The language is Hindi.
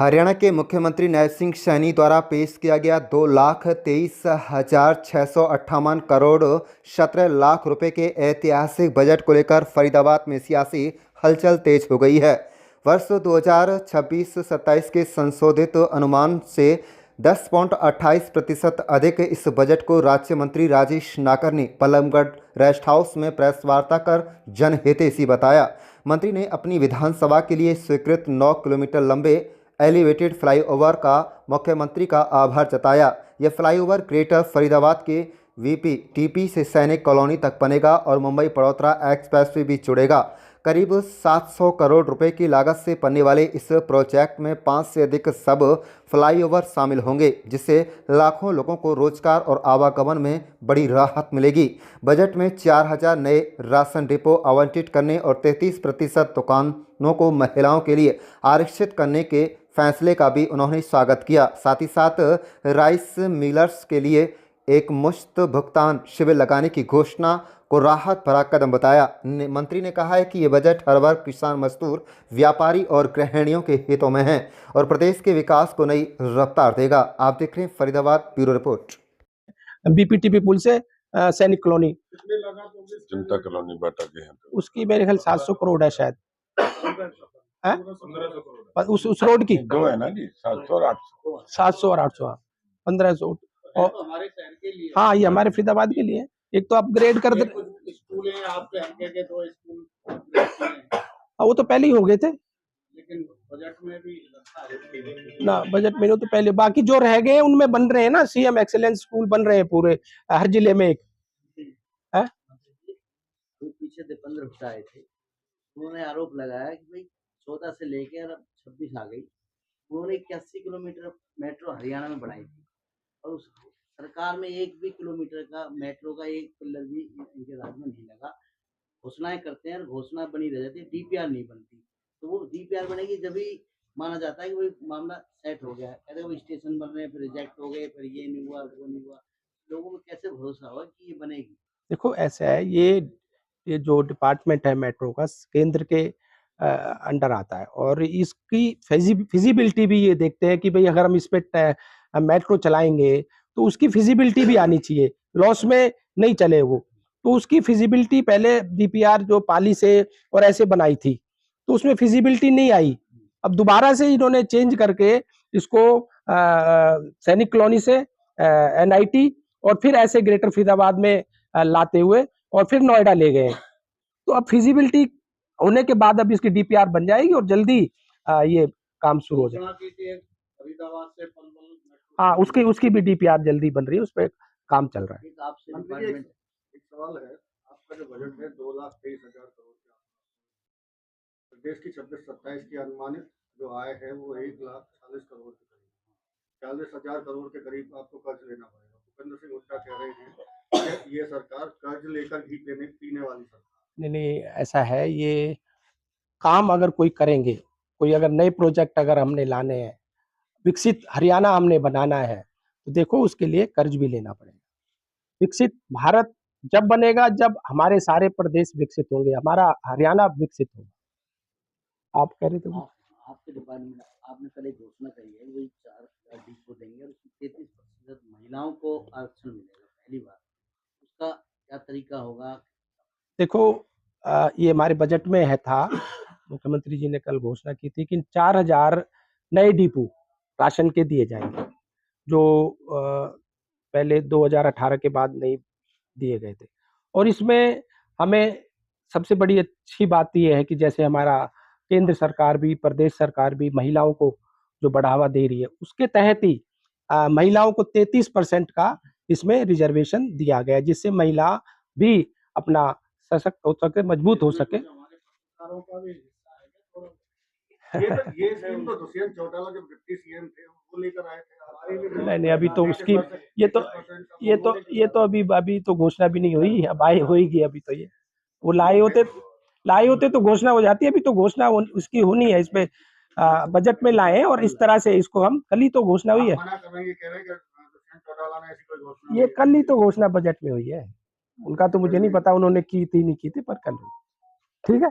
हरियाणा के मुख्यमंत्री नैब सिंह सैनी द्वारा पेश किया गया 2,23,658 करोड़ 17 लाख रुपए के ऐतिहासिक बजट को लेकर फरीदाबाद में सियासी हलचल तेज हो गई है। वर्ष 2026-27 के संशोधित अनुमान से 10.28% अधिक इस बजट को राज्य मंत्री राजेश नागर ने पलमगढ़ रेस्ट हाउस में प्रेस वार्ता कर जनहितैषी बताया। मंत्री ने अपनी विधानसभा के लिए स्वीकृत 9 किलोमीटर लंबे एलिवेटेड फ्लाईओवर का मुख्यमंत्री का आभार जताया। यह फ्लाईओवर ग्रेटर फरीदाबाद के VPTP से सैनिक कॉलोनी तक बनेगा और मुंबई बड़ौदा एक्सप्रेसवे भी जुड़ेगा। करीब 700 करोड़ रुपए की लागत से बनने वाले इस प्रोजेक्ट में 5 से अधिक सब फ्लाईओवर शामिल होंगे, जिससे लाखों लोगों को रोजगार और आवागमन में बड़ी राहत मिलेगी। बजट में 4000 नए राशन डिपो आवंटित करने और 33% दुकानों को महिलाओं के लिए आरक्षित करने के फैसले का भी उन्होंने स्वागत किया। साथ ही साथ राइस मिलर्स के लिए एक मुश्त भुगतान शिविर लगाने की घोषणा को राहत भरा कदम बताया। मंत्री ने कहा है कि ये बजट हर वर्ग, किसान, मजदूर, व्यापारी और गृहिणियों के हितों में है और प्रदेश के विकास को नई रफ्तार देगा। आप देख रहे हैं फरीदाबाद ब्यूरो रिपोर्ट। BPTP पुल से सैनिक कॉलोनी जनता कॉलोनी बाटा के हैं, उसकी मेरे ख्याल 700 करोड़ है शायद। उस रोड की दो है ना जी, 700 और 800। 700 और 800 1500 और हमारे शहर के लिए। हाँ, ये हमारे फरीदाबाद के लिए एक तो अपग्रेड कर दे। स्कूल है आपके हल्के के, 2 स्कूल वो तो पहले ही हो गए थे, लेकिन बजट में भी ना बजट में तो पहले बाकी जो रह गए उनमें बन रहे हैं ना। CM एक्सेलेंस स्कूल बन रहे हैं पूरे हर जिले में। एक है पीछे दीपेंद्र भट्ट आए थे, उन्होंने आरोप लगाया कि भाई 14 से लेकर अब 26 आ गई। उन्होंने 81 किलोमीटर मेट्रो हरियाणा में बनाई थी और उस सरकार में 1 भी किलोमीटर का मेट्रो का एक पिलर भी इनके राज्य में नहीं लगा। घोषणाएं करते हैं और घोषणा बनी रह जाती है, DPR नहीं बनती। तो वो DPR बनेगी जब भी माना जाता है कि वही मामला सेट हो गया है। कहते वो स्टेशन बन रहे हैं, फिर रिजेक्ट हो गए, फिर ये नहीं हुआ, वो नहीं हुआ। लोगों को कैसे भरोसा होगा कि ये बनेगी? देखो ऐसा है, ये जो डिपार्टमेंट है मेट्रो का केंद्र के अंडर आता है और इसकी फिजिबिलिटी भी ये देखते हैं कि भाई अगर हम इस पे मेट्रो चलाएंगे तो उसकी फिजिबिलिटी भी आनी चाहिए, लॉस में नहीं चले वो। तो उसकी फिजिबिलिटी पहले DPR जो पाली से और ऐसे बनाई थी तो उसमें फिजिबिलिटी नहीं आई। अब दोबारा से इन्होंने चेंज करके इसको सैनिक कॉलोनी से NIT और फिर ऐसे ग्रेटर फरीदाबाद में लाते हुए और फिर नोएडा ले गए। तो अब फिजिबिलिटी होने के बाद अब इसकी DPR बन जाएगी और जल्दी ये काम शुरू हो जाएगा। हाँ, उसकी भी DPR जल्दी बन रही है, उस पर काम चल रहा है। एक सवाल है, आपका जो बजट है 2,23,000 करोड़ का, प्रदेश की 26-27 की अनुमानित जो आय है वो 1,40,000 करोड़ के करीब, 40,000 करोड़ के करीब आपको कर्ज लेना पड़ेगा। भूपेंद्र सिंह हुड्डा कह रहे हैं कि ये सरकार कर्ज लेकर घी पीने वाली सरकार। नहीं, ऐसा है, ये काम अगर कोई करेंगे, कोई अगर नए प्रोजेक्ट अगर हमने लाने हैं, विकसित हरियाणा हमने बनाना है, तो देखो उसके लिए कर्ज भी लेना पड़ेगा। विकसित भारत जब बनेगा जब हमारे सारे प्रदेश विकसित होंगे, हमारा हरियाणा विकसित होगा। आप कह रहे थे आपके डिपार्टमेंट आपने कल एक घोषणा करी है, वही 4000 डिपो देंगे और 33% महिलाओं को आरक्षण मिलेगा पहली बार। उसका क्या तरीका होगा? देखो ये हमारे बजट में है था, मुख्यमंत्री जी ने कल घोषणा की थी कि 4000 नए डिपो राशन के दिए जाएंगे, जो पहले 2018 के बाद नहीं दिए गए थे। और इसमें हमें सबसे बड़ी अच्छी बात यह है कि जैसे हमारा केंद्र सरकार भी प्रदेश सरकार भी महिलाओं को जो बढ़ावा दे रही है, उसके तहत ही महिलाओं को 33% का इसमें रिजर्वेशन दिया गया है, जिससे महिला भी अपना सशक्त हो सके, मजबूत हो सके। ये स्कीम तो दुष्यंत चौटाला जब डिप्टी CM थे वो लेकर आए थे। नहीं, अभी तो उसकी ये तो अभी तो घोषणा भी नहीं हुई, अब आए होगी। अभी तो ये वो लाए होते तो घोषणा हो जाती है। अभी तो घोषणा उसकी होनी है, इसमें बजट में लाए और इस तरह से इसको हम कल ही तो घोषणा हुई है। ये कल ही तो घोषणा बजट में हुई है, उनका तो मुझे नहीं पता उन्होंने की थी नहीं की थी, पर कल हुई। ठीक है।